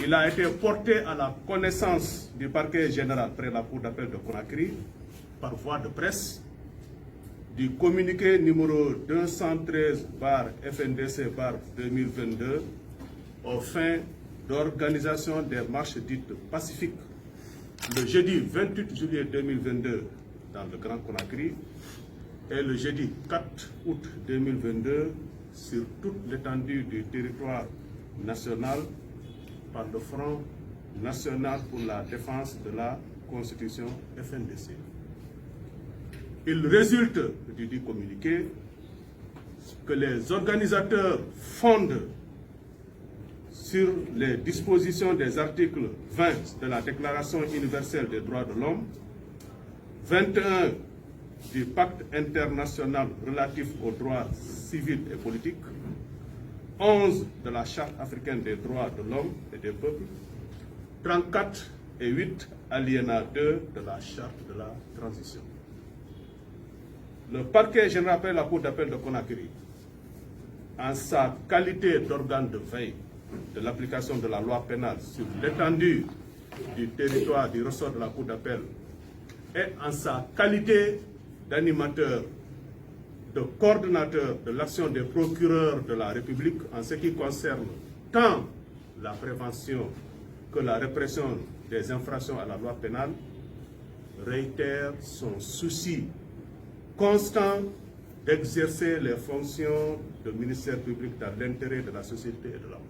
Il a été porté à la connaissance du parquet général près la Cour d'appel de Conakry par voie de presse du communiqué numéro 213/FNDC/2022 aux fins d'organisation des marches dites pacifiques le jeudi 28 juillet 2022 dans le Grand Conakry et le jeudi 4 août 2022 sur toute l'étendue du territoire national par le Front national pour la défense de la Constitution FNDC. Il résulte du dit communiqué que les organisateurs fondent sur les dispositions des articles 20 de la Déclaration universelle des droits de l'homme, 21 du Pacte international relatif aux droits civils et politiques, 11 de la Charte africaine des droits de l'homme et des peuples, 34 et 8 alinéa 2 de la Charte de la transition. Le parquet général après la Cour d'appel de Conakry, en sa qualité d'organe de veille de l'application de la loi pénale sur l'étendue du territoire du ressort de la Cour d'appel et en sa qualité d'animateur, de coordonnateur de l'action des procureurs de la République en ce qui concerne tant la prévention que la répression des infractions à la loi pénale, réitère son souci constant d'exercer les fonctions de ministère public dans l'intérêt de la société et de la loi.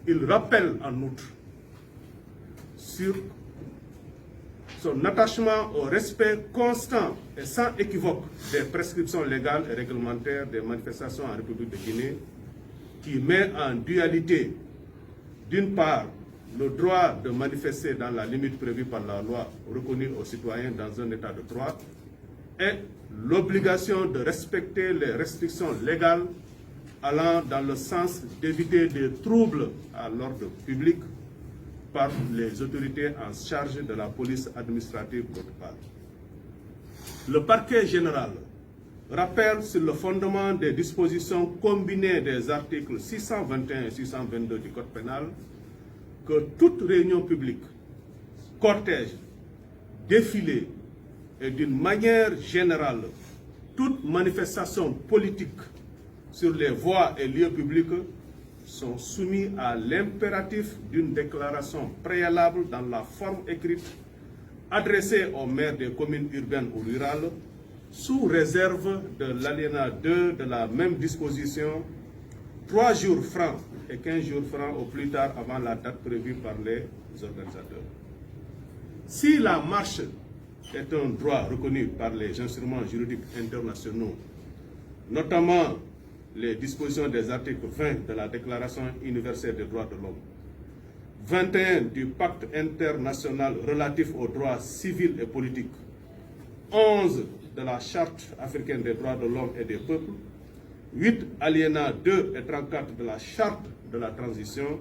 Il rappelle en outre sur son attachement au respect constant et sans équivoque des prescriptions légales et réglementaires des manifestations en République de Guinée, qui met en dualité, d'une part, le droit de manifester dans la limite prévue par la loi reconnue aux citoyens dans un état de droit, et l'obligation de respecter les restrictions légales allant dans le sens d'éviter des troubles à l'ordre public par les autorités en charge de la police administrative d'autre part. Le parquet général rappelle sur le fondement des dispositions combinées des articles 621 et 622 du Code pénal que toute réunion publique, cortège, défilé et d'une manière générale, toute manifestation politique sur les voies et lieux publics sont soumis à l'impératif d'une déclaration préalable dans la forme écrite adressée aux maires des communes urbaines ou rurales sous réserve de l'alinéa 2 de la même disposition, 3 jours francs et 15 jours francs au plus tard avant la date prévue par les organisateurs. Si la marche est un droit reconnu par les instruments juridiques internationaux, notamment les dispositions des articles 20 de la Déclaration universelle des droits de l'homme, 21 du Pacte international relatif aux droits civils et politiques, 11 de la Charte africaine des droits de l'homme et des peuples, 8 alinéas 2 et 34 de la Charte de la transition,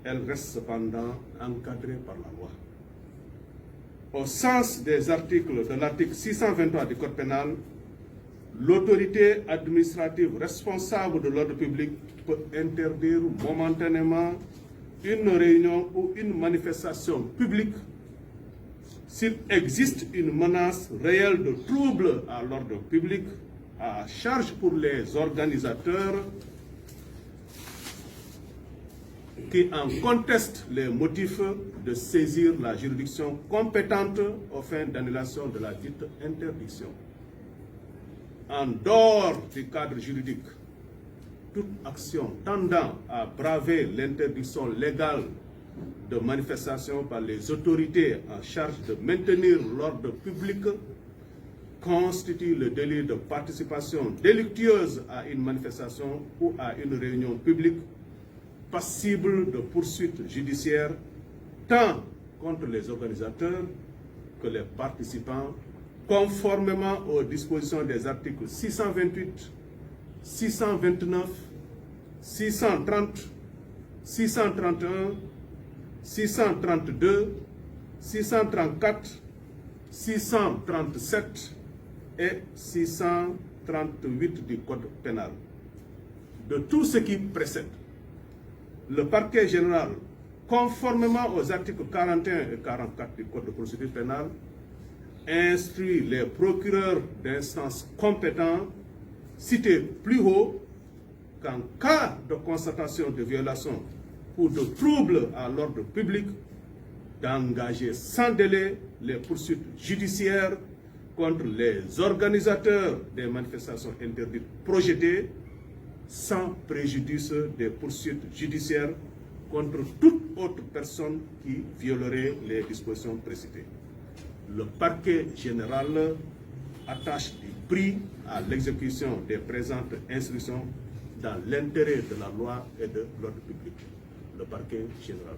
elle reste cependant encadrée par la loi. Au sens des articles de l'article 623 du Code pénal, l'autorité administrative responsable de l'ordre public peut interdire momentanément une réunion ou une manifestation publique s'il existe une menace réelle de trouble à l'ordre public, à charge pour les organisateurs qui en contestent les motifs de saisir la juridiction compétente aux fins d'annulation de la dite interdiction. En dehors du cadre juridique, toute action tendant à braver l'interdiction légale de manifestation par les autorités en charge de maintenir l'ordre public constitue le délit de participation délictueuse à une manifestation ou à une réunion publique passible de poursuites judiciaires tant contre les organisateurs que les participants, conformément aux dispositions des articles 628, 629, 630, 631, 632, 634, 637 et 638 du Code pénal. De tout ce qui précède, le parquet général, conformément aux articles 41 et 44 du Code de procédure pénale, instruit les procureurs d'instance compétents cités plus haut qu'en cas de constatation de violation ou de trouble à l'ordre public, d'engager sans délai les poursuites judiciaires contre les organisateurs des manifestations interdites projetées, sans préjudice des poursuites judiciaires contre toute autre personne qui violerait les dispositions précitées. Le parquet général attache du prix à l'exécution des présentes instructions dans l'intérêt de la loi et de l'ordre public. Le parquet général.